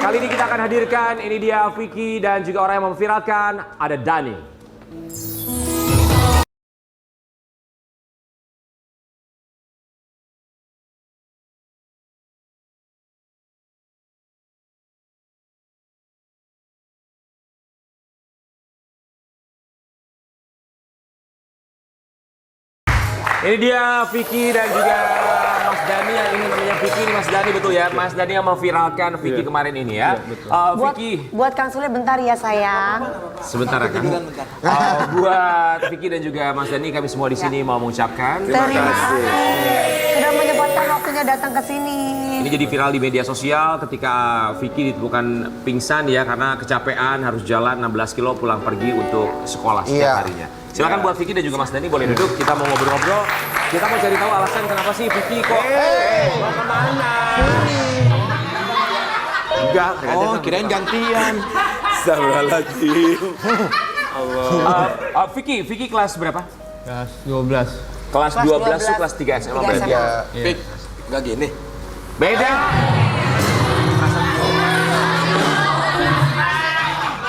Kali ini kita akan hadirkan, ini dia Vicky dan juga orang yang memviralkan, ada Dani. Ini dia Vicky dan juga Mas Dani, yang ini namanya Vicky, ini Mas Dani, betul ya? Mas Dani yang memviralkan Vicky kemarin ini ya. Vicky. Buat Kang Sule bentar ya sayang. Sebentar ya Kang. Buat Vicky dan juga Mas Dani, kami semua di sini mau mengucapkan Terima kasih sudah menyempatkan waktunya datang ke sini. Ini jadi viral di media sosial ketika Vicky ditemukan pingsan ya karena kecapean harus jalan 16 kilo pulang pergi untuk sekolah setiap harinya. Silakan buat Vicky dan juga Mas Dani boleh duduk, kita mau ngobrol-ngobrol. Kita mau cari tahu alasan kenapa sih Vicky kok mau kemana? Enggak, kirain gantian. Astagfirullahaladzim. Vicky kelas berapa? Kelas 12. Kelas 12 tuh kelas 3 SMA berarti ya? Pik, nggak gini. Beda.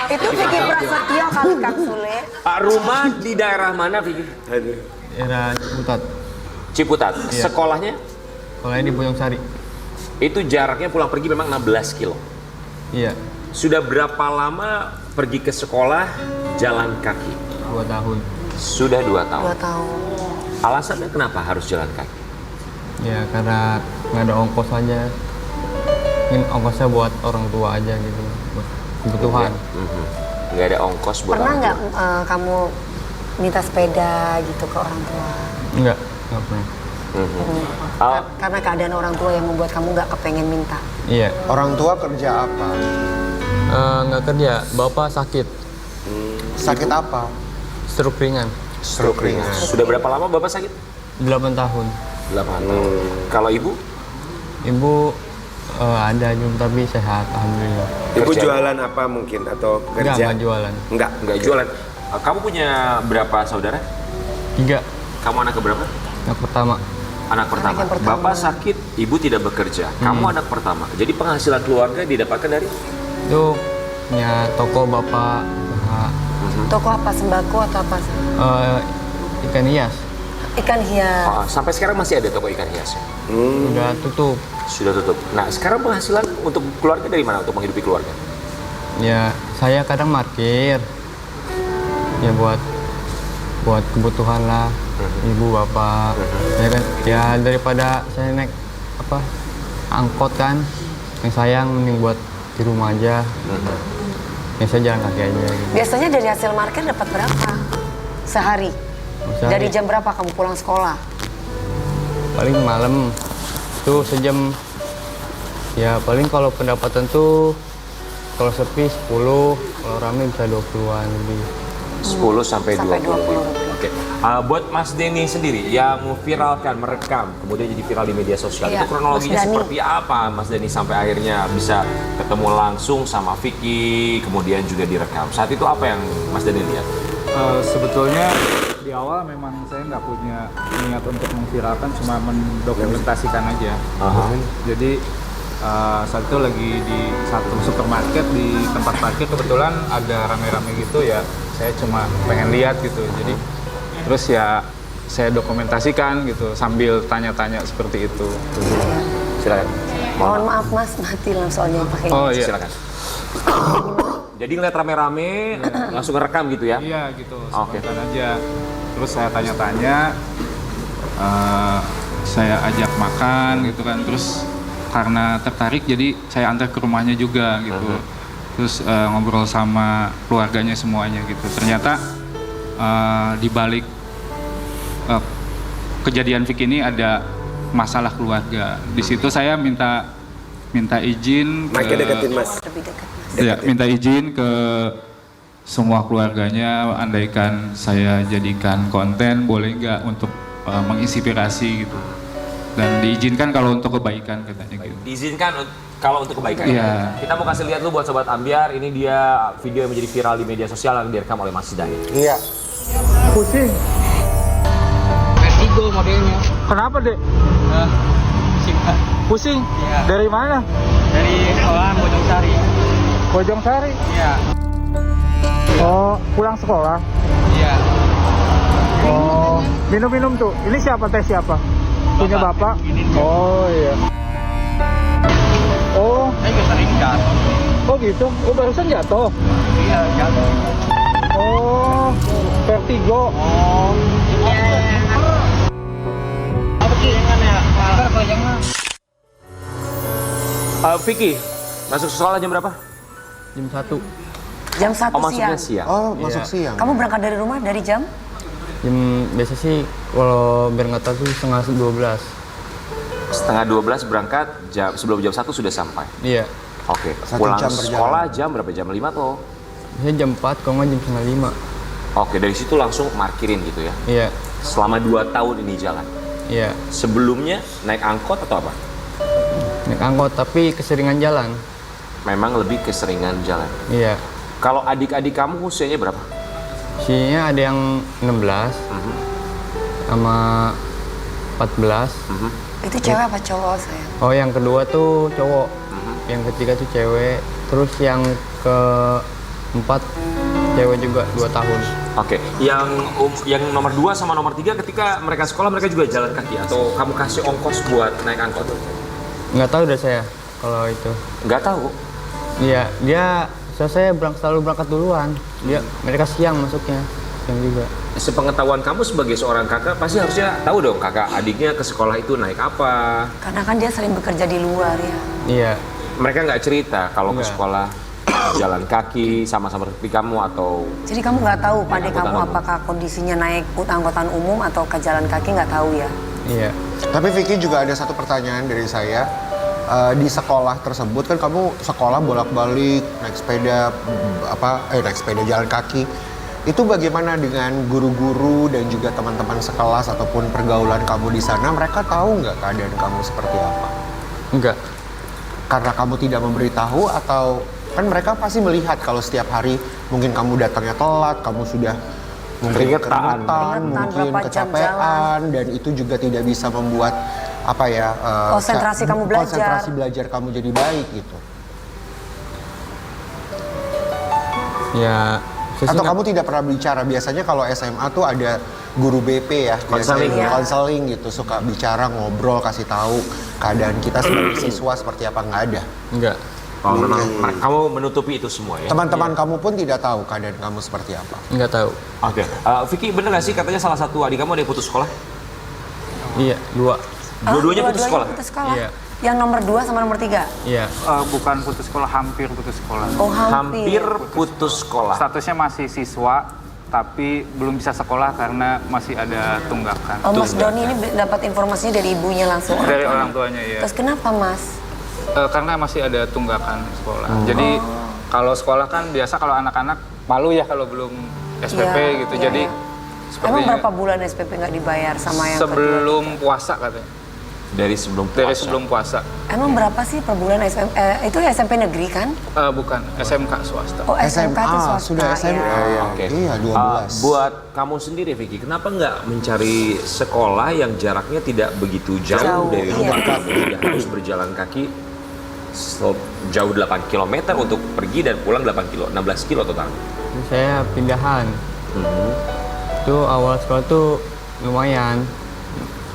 Itu Vicky Prasetyo kali Kang Sule. Rumah di daerah mana Vicky? Era Ciputat. Ciputat. Iya. Sekolahnya? Kalau ini Boyong Sari. Itu jaraknya pulang pergi memang 16 kilo. Iya. Sudah berapa lama pergi ke sekolah jalan kaki? 2 tahun. Sudah 2 tahun. 2 tahun. Alasannya kenapa harus jalan kaki? Ya karena nggak ada ongkos aja. Mungkin ongkosnya buat orang tua aja gitu. Buat kebutuhan. Nggak ada ongkos buat Pernah orang nggak tua. kamu minta sepeda gitu ke orang tua? Nggak pernah. Karena keadaan orang tua yang membuat kamu nggak kepengen minta. Iya. Orang tua kerja apa? Nggak kerja. Bapak sakit. Sakit apa? Stroke ringan. Stroke ringan. Sudah berapa lama Bapak sakit? 8 tahun. 8 tahun. Kalau Ibu? Ibu ada juga tapi sehat alhamdulillah. Ibu Kerja. jualan apa mungkin atau kerja? Nggak jualan. Enggak Jualan. Kamu punya berapa saudara? 3. Kamu anak keberapa? Yang pertama. Anak pertama. yang pertama. Bapak sakit, Ibu tidak bekerja. Kamu anak pertama. Jadi penghasilan keluarga didapatkan dari? Itu punya toko bapak. Toko apa, sembako atau apa? Ikan hias. Ikan hias. Sampai sekarang masih ada toko ikan hiasnya? Udah tutup. Sudah tutup. Nah, sekarang penghasilan untuk keluarga dari mana untuk menghidupi keluarga? Ya saya kadang parkir. Ya buat kebutuhan lah. Ibu bapak. Ya kan. Ya daripada saya naik angkot kan. Yang sayang mending buat di rumah aja. Ya saya jalan kaki aja. Gitu. Biasanya dari hasil parkir dapat berapa sehari? Sehari. Dari jam berapa kamu pulang sekolah? Paling malam tuh sejam. Ya paling kalau pendapatan tuh kalau sepi 10, kalau rame bisa 20-an lebih. 10 sampai 20. Rupiah. Oke. Buat Mas Denny sendiri yang memviralkan, merekam, kemudian jadi viral di media sosial. Iya, Itu kronologinya Mas Dani. seperti apa Mas Denny sampai akhirnya bisa ketemu langsung sama Vicky, kemudian juga direkam. Saat itu apa yang Mas Denny lihat? Sebetulnya di awal memang saya nggak punya niat untuk memviralkan, cuma mendokumentasikan aja. Jadi saat itu lagi di satu supermarket di tempat parkir, kebetulan ada rame-rame gitu ya, saya cuma pengen lihat gitu. Jadi terus ya saya dokumentasikan gitu sambil tanya-tanya seperti itu. Silakan. Mohon maaf Mas, mati lah soalnya pakai. Oh iya. Silakan. Jadi ngeliat rame-rame, langsung ngerekam gitu ya? Iya gitu, Oke. spontan aja. Terus saya tanya-tanya, saya ajak makan gitu kan. Terus karena tertarik jadi saya antar ke rumahnya juga gitu. Terus ngobrol sama keluarganya semuanya gitu. Ternyata di balik kejadian Vicky ini ada masalah keluarga. Di situ saya minta izin Mike deketin Mas. Lebih dekat Mas. ya, minta izin ke semua keluarganya, andaikan saya jadikan konten boleh nggak untuk menginspirasi gitu. Dan diizinkan kalau untuk kebaikan katanya gitu. Diizinkan kalau untuk kebaikan. Iya. Kita mau kasih lihat dulu buat Sobat Ambiar, ini dia video yang menjadi viral di media sosial yang direkam oleh Mas Dani. Iya. Pusing. Vertigo modelnya. Kenapa dek? Pusing Pak. Pusing? Iya. Dari mana? Dari sekolah Bojong Sari. Bojong Sari. Iya. Oh, pulang sekolah. Iya. Oh, minum-minum tuh. Ini siapa teh siapa? Punya bapak? Oh iya. Oh, Saya juga sering jatuh. oh gitu. Oh barusan jatuh. Iya, jatuh. Oh, vertigo. Oh. Apa sih dengan ya? Vicky, masuk sekolah jam berapa? Jam 1. Jam 1 Oh, masuknya siang. siang. Oh, masuk siang. Kamu berangkat dari rumah dari jam? Biasa sih kalau biar nggak tahu tuh setengah 12. Setengah 12 berangkat, sebelum jam 1 sudah sampai. Iya. Oke, 1 pulang jam perjalanan. sekolah jam berapa? Jam 5 atau? Biasanya jam 4, kalau nggak jam setengah 5. Oke, dari situ langsung parkirin gitu ya. Iya. Selama 2 tahun ini jalan. Iya. Sebelumnya naik angkot atau apa? Naik angkot tapi keseringan jalan. Memang lebih keseringan jalan. Iya. Kalau adik-adik kamu usianya berapa? Sini ada yang 16 sama 14. Itu cewek apa cowok sayang? Oh, yang kedua tuh cowok. Yang ketiga tuh cewek. Terus yang keempat cewek juga 2 tahun. Oke, yang nomor 2 sama nomor 3 ketika mereka sekolah mereka juga jalan kaki atau kamu kasih ongkos buat naik angkot? Nggak tahu deh saya kalau itu. Nggak tahu. Iya, saya selalu berangkat duluan. Mereka siang masuknya. Siang juga. Sepengetahuan kamu sebagai seorang kakak pasti harusnya tahu dong kakak adiknya ke sekolah itu naik apa. Karena kan dia sering bekerja di luar ya. Iya. Mereka nggak cerita kalau ke Nggak. sekolah jalan kaki sama-sama seperti kamu atau Jadi kamu nggak tahu pada Angkutan kamu umum. apakah kondisinya naik angkutan umum atau ke jalan kaki nggak tahu ya. Iya. Tapi Vicky juga ada satu pertanyaan dari saya. Di sekolah tersebut kan kamu sekolah bolak-balik naik sepeda naik sepeda jalan kaki. Itu bagaimana dengan guru-guru dan juga teman-teman sekelas ataupun pergaulan kamu di sana? Mereka tahu nggak keadaan kamu seperti apa? Enggak. Karena kamu tidak memberitahu atau kan mereka pasti melihat kalau setiap hari mungkin kamu datangnya telat, kamu sudah mungkin Keringetan. keringetan, mungkin berapa jam kecapean dan itu juga tidak bisa membuat Konsentrasi kamu belajar. konsentrasi belajar kamu jadi baik gitu. Ya. saya sih Atau nggak- kamu tidak pernah bicara, biasanya kalau SMA tuh ada guru BP ya, Konseling, biasanya ya. konseling gitu, suka bicara, ngobrol, kasih tahu keadaan kita sebagai siswa seperti apa, nggak ada. Enggak. oh, memang kamu menutupi itu semua ya? Teman-teman kamu pun tidak tahu keadaan kamu seperti apa. Enggak tahu. Oke, Vicky bener nggak sih katanya salah satu adik kamu ada yang putus sekolah? Iya, 2. Dua-duanya putus sekolah? Putus sekolah. Iya. Yang nomor 2 sama nomor 3? Iya. Bukan putus sekolah, hampir putus sekolah. Oh, Hampir hampir. putus sekolah. Statusnya masih siswa, tapi belum bisa sekolah karena masih ada tunggakan. Oh, Mas Doni ini dapat informasinya dari ibunya langsung. Dari orang tuanya ya. Terus kenapa, Mas? Karena masih ada tunggakan sekolah. Jadi kalau sekolah kan biasa kalau anak-anak malu ya kalau belum SPP Iya, gitu. iya, Jadi iya. seperti Emang berapa bulan SPP nggak dibayar sama yang sebelum puasa katanya. Dari sebelum puasa. Dari sebelum puasa. Emang berapa sih per bulan itu SMP negeri kan? Bukan, SMK swasta. Oh, SMK itu swasta. sudah SMA. ya. Oke. Iya, 12. Buat kamu sendiri Vicky, kenapa nggak mencari sekolah yang jaraknya tidak begitu jauh, Jauh, dari iya. rumah kamu? Tidak harus berjalan kaki jauh 8 km untuk pergi dan pulang 8 kilo, 16 kilo total. Saya pindahan. Itu awal sekolah tuh lumayan.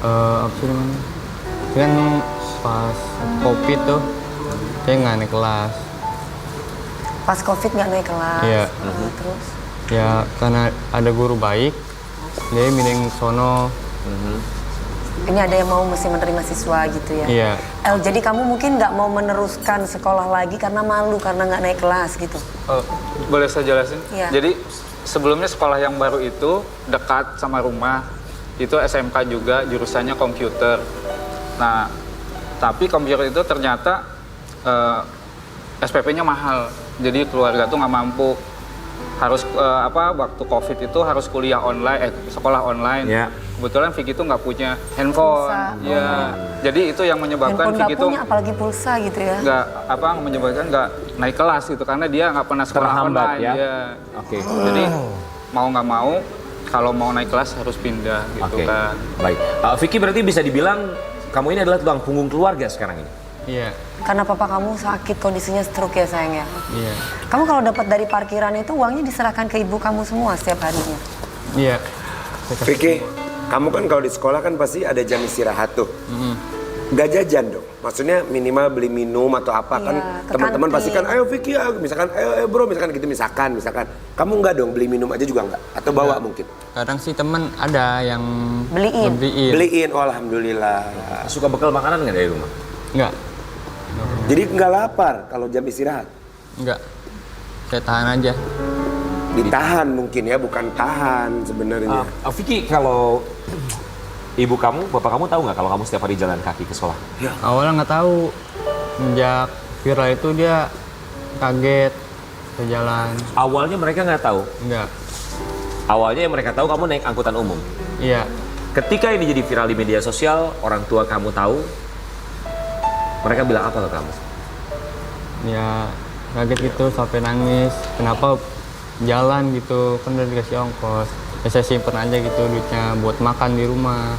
Apa sih namanya? Kan pas COVID tuh saya nggak naik kelas. Pas COVID nggak naik kelas. Iya. Terus? Ya karena ada guru baik, dia mindahin ke sono. Ini ada yang mau mesti menerima siswa gitu ya? Iya. Jadi kamu mungkin nggak mau meneruskan sekolah lagi karena malu, karena nggak naik kelas gitu? Boleh saya jelasin? Iya. Jadi sebelumnya sekolah yang baru itu dekat sama rumah. Itu SMK juga, jurusannya komputer. Nah, tapi komputer itu ternyata SPP-nya mahal. Jadi keluarga tuh nggak mampu. Harus waktu COVID itu harus kuliah online, sekolah online. Ya. Kebetulan Vicky tuh nggak punya handphone. Pulsa. Ya. Jadi itu yang menyebabkan Handphone nggak Vicky tuh punya, apalagi pulsa gitu ya? menyebabkan nggak naik kelas gitu karena dia nggak pernah sekolah Terhambat, online. ya? Iya. Oke. Jadi mau nggak mau kalau mau naik kelas harus pindah gitu Oke. kan. Baik. Vicky berarti bisa dibilang kamu ini adalah tulang punggung keluarga sekarang ini. Iya. Karena papa kamu sakit, kondisinya stroke ya sayang ya. Iya. Kamu kalau dapat dari parkiran itu uangnya diserahkan ke ibu kamu semua setiap harinya. Iya. Vicky, kamu kan kalau di sekolah kan pasti ada jam istirahat tuh. Nggak jajan dong. Maksudnya minimal beli minum atau apa kan Iya, ke teman-teman kantin. pasti kan ayo Vicky ya, misalkan ayo bro misalkan gitu misalkan. Kamu nggak dong beli minum aja juga nggak? Atau bawa mungkin? Kadang sih teman ada yang Beliin. Beliin, oh alhamdulillah. Suka bekal makanan nggak dari rumah? Enggak. Jadi nggak lapar kalau jam istirahat? Enggak. Saya tahan aja. Ditahan mungkin ya, bukan tahan sebenarnya. Vicky, kalau ibu kamu, bapak kamu tahu nggak kalau kamu setiap hari jalan kaki ke sekolah? Awalnya nggak tahu. Sejak viral itu dia kaget ke jalan. Awalnya mereka nggak tahu. Enggak. Awalnya yang mereka tahu kamu naik angkutan umum. Iya. Ketika ini jadi viral di media sosial, orang tua kamu tahu, mereka bilang apa ke kamu? Ya kaget gitu sampai nangis. Kenapa jalan gitu? Kan udah dikasih ongkos. Ya saya simpen aja gitu duitnya buat makan di rumah.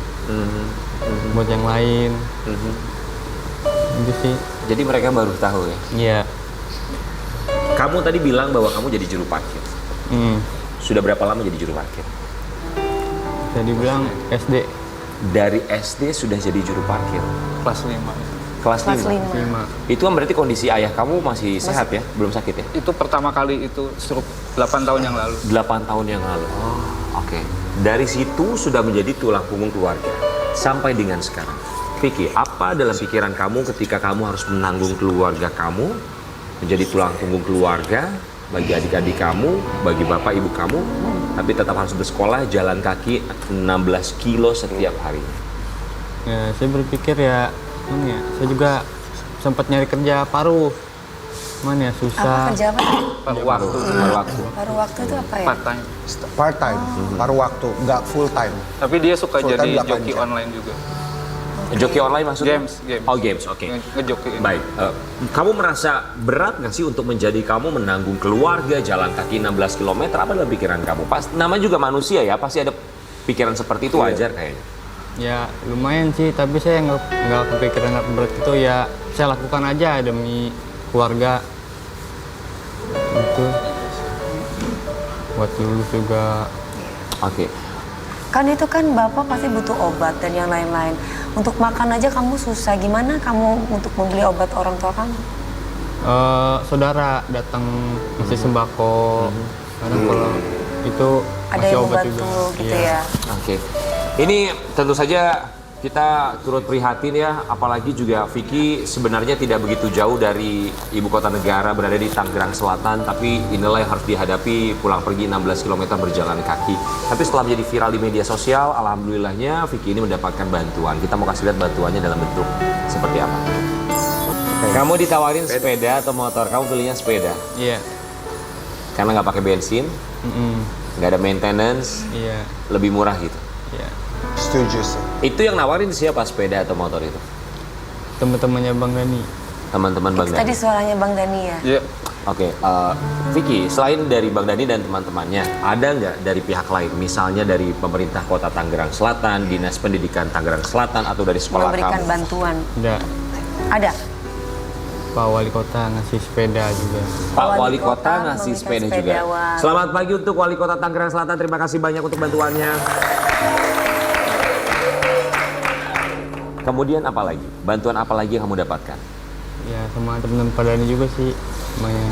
Buat yang lain. Gitu sih. Jadi mereka baru tahu ya. Iya. Kamu tadi bilang bahwa kamu jadi juru parkir. Hmm. Sudah berapa lama jadi juru parkir? Saya dibilang SD Dari SD sudah jadi juru parkir. Kelas 5. Kelas Kelas 5. 5. 5. Itu kan berarti kondisi ayah kamu masih sehat ya? Belum sakit ya? Itu pertama kali itu stroke 8 tahun yang lalu. 8 tahun yang lalu. Oke. Dari situ sudah menjadi tulang punggung keluarga. Sampai dengan sekarang. Vicky, apa dalam pikiran kamu ketika kamu harus menanggung keluarga kamu, menjadi tulang punggung keluarga, bagi adik-adik kamu, bagi bapak ibu kamu, tapi tetap harus bersekolah jalan kaki 16 kilo setiap hari. Ya saya berpikir ya, mana ya? Saya juga sempat nyari kerja paruh. Mana ya Apa susah. kerja apa? Paruh waktu. Paruh waktu. Paruh waktu itu apa ya? Part time. Part time, paruh waktu, nggak full time. Tapi dia suka Full jadi time 8 joki jam. online juga. Joki online maksudnya? Games, games. Oh games, oke. Ngejokiin. Baik, kamu merasa berat nggak sih untuk menjadi kamu menanggung keluarga, jalan kaki 16 km? Apa dalam pikiran kamu? Pas, nama juga manusia ya, pasti ada pikiran seperti itu wajar kayaknya. Ya lumayan sih, tapi saya nggak kepikiran apa berat itu ya. Saya lakukan aja demi keluarga. Itu buat lulus juga. Oke. Kan itu kan bapak pasti butuh obat dan yang lain-lain. Untuk makan aja kamu susah. Gimana kamu untuk membeli obat orang tua kamu? Saudara datang ngasih sembako. Kadang kalau itu Ada masih yang obat membantu juga. gitu Iya. ya. Oke. Ini tentu saja kita turut prihatin ya, apalagi juga Vicky sebenarnya tidak begitu jauh dari ibu kota negara, berada di Tangerang Selatan, tapi inilah yang harus dihadapi pulang pergi 16 km berjalan kaki. Tapi setelah menjadi viral di media sosial, alhamdulillahnya Vicky ini mendapatkan bantuan. Kita mau kasih lihat bantuannya dalam bentuk seperti apa. Kamu ditawarin sepeda atau motor, kamu pilihnya sepeda. Iya. Karena nggak pakai bensin, nggak ada maintenance, Iya. lebih murah gitu. Iya. Setuju sih. Itu yang nawarin siapa, sepeda atau motor itu? Teman-temannya Bang Dani. Teman-teman Bang Itu Dani. tadi suaranya Bang Dani ya? Iya. Oke, Vicky, selain dari Bang Dani dan teman-temannya, ada nggak dari pihak lain? Misalnya dari pemerintah kota Tangerang Selatan, Dinas Pendidikan Tangerang Selatan, atau dari sekolah Memberikan kamu? bantuan. Ada Ada? Pak Wali Kota ngasih sepeda juga. Pak Wali Wali Kota Kota ngasih memberikan sepeda sepeda, juga. wah. Selamat pagi untuk Wali Kota Tangerang Selatan, terima kasih banyak untuk bantuannya. Kemudian apa lagi? Bantuan apa lagi yang kamu dapatkan? Ya sama teman-teman Pak Dani juga sih. Lumayan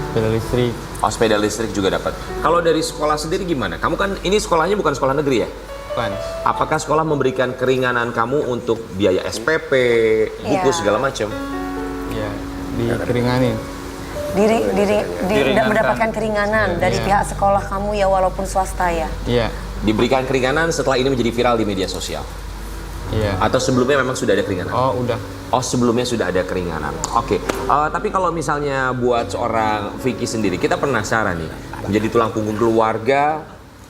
sepeda listrik. Oh, sepeda listrik juga dapat. Kalau dari sekolah sendiri gimana? Kamu kan ini sekolahnya bukan sekolah negeri ya? Bukan. Apakah sekolah memberikan keringanan kamu untuk biaya SPP, buku Iya. segala macam? Ya dikeringanin. Diringankan. Mendapatkan keringanan dari Iya. pihak sekolah kamu ya walaupun swasta ya. Iya. Diberikan keringanan setelah ini menjadi viral di media sosial? Iya. Atau sebelumnya memang sudah ada keringanan? Oh udah. Oh, sebelumnya sudah ada keringanan. Oke. Tapi kalau misalnya buat seorang Vicky sendiri, kita penasaran nih, menjadi tulang punggung keluarga,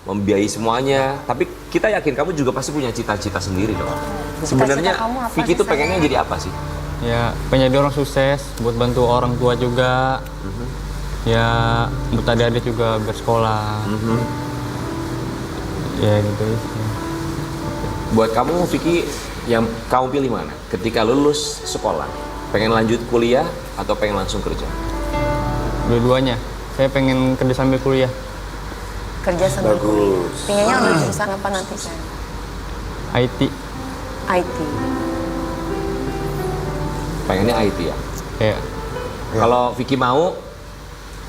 membiayai semuanya. Tapi kita yakin kamu juga pasti punya cita-cita sendiri dong. Sebenarnya kamu apa Vicky sih, itu pengennya sayang? jadi apa sih? Ya pengen jadi orang sukses buat bantu orang tua juga. Ya buat adik-adik juga bersekolah. Ya gitu. Buat kamu, Vicky, yang kamu pilih mana? Ketika lulus sekolah, Pengen lanjut kuliah atau pengen langsung kerja? Dua-duanya. Saya pengen kerja sambil kuliah. Kerja sambil kuliah. Bagus. Pinginnya ambil jurusan apa nanti sayang? IT. IT. Pengennya IT ya? Ya. Kalau Vicky mau,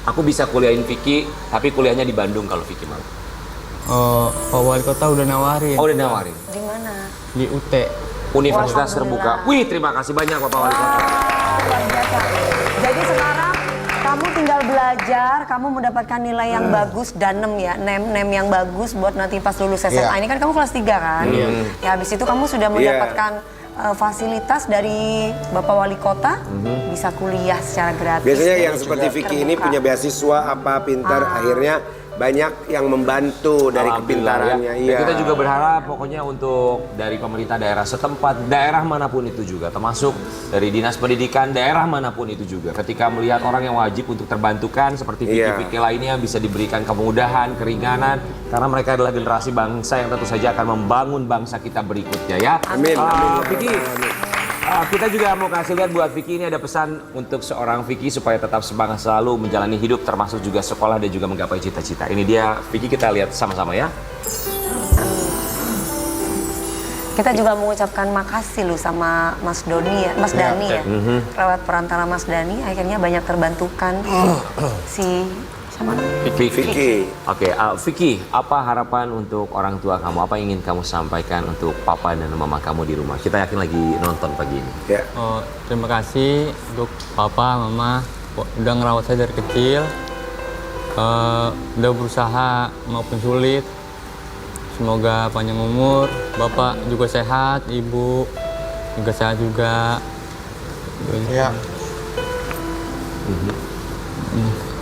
aku bisa kuliahin Vicky, tapi kuliahnya di Bandung kalau Vicky mau. Pak Wali Kota udah nawarin. Oh, udah nawarin. Di mana? Di UT. Universitas Alhamdulillah. terbuka. Wih, terima kasih banyak Bapak Wali Kota. Luar biasa. Jadi sekarang kamu tinggal belajar, kamu mendapatkan nilai yang bagus, danem ya, nem yang bagus buat nanti pas lulus SMA. Iya. Ini kan kamu kelas 3 kan? Ya habis itu kamu sudah mendapatkan fasilitas dari Bapak Wali Kota, bisa kuliah secara gratis. Biasanya dan yang seperti juga Vicky ini terbuka. punya beasiswa apa pintar, akhirnya banyak yang membantu dari Alhamdulillah, kepintarannya. ya. Dan kita juga berharap pokoknya untuk dari pemerintah daerah setempat, daerah manapun itu juga, termasuk dari dinas pendidikan daerah manapun itu juga, ketika melihat orang yang wajib untuk terbantukan seperti Vicky-Vicky lainnya bisa diberikan kemudahan, keringanan, karena mereka adalah generasi bangsa yang tentu saja akan membangun bangsa kita berikutnya ya. Amin. Amin. Vicky, kita juga mau kasih lihat buat Vicky, ini ada pesan untuk seorang Vicky supaya tetap semangat selalu menjalani hidup, termasuk juga sekolah dan juga menggapai cita-cita. Ini dia Vicky, kita lihat sama-sama ya. Kita juga mengucapkan makasih lu sama Mas Doni ya, Mas Dani ya. Lewat perantara Mas Dani akhirnya banyak terbantukan si siapa? Vicky. Oke, Vicky, apa harapan untuk orang tua kamu? Apa yang ingin kamu sampaikan untuk papa dan mama kamu di rumah? Kita yakin lagi nonton pagi ini. Ya. Terima kasih untuk papa, mama udah ngerawat saya dari kecil. Udah berusaha maupun sulit. Semoga panjang umur. Bapak juga sehat, ibu juga sehat juga. Ya.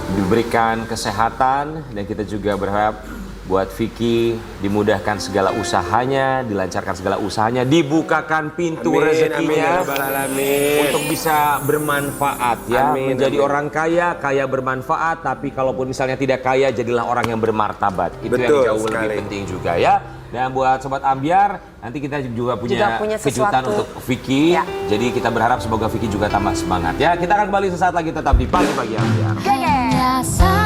Diberikan kesehatan, dan kita juga berharap buat Vicky dimudahkan segala usahanya, dilancarkan segala usahanya, dibukakan pintu Amin, rezekinya amin, ya Rabbal Alamin. untuk bisa bermanfaat ya, Amin, menjadi amin. orang kaya, kaya bermanfaat, tapi kalaupun misalnya tidak kaya, jadilah orang yang bermartabat. Itu Betul yang jauh sekali. lebih penting juga ya. Dan buat Sobat Ambiar, nanti kita juga punya kejutan sesuatu. untuk Vicky. Ya. Jadi kita berharap semoga Vicky juga tambah semangat ya. Kita akan kembali sesaat lagi, tetap di Pagi-Pagi Ambiar. Yeah. Biasa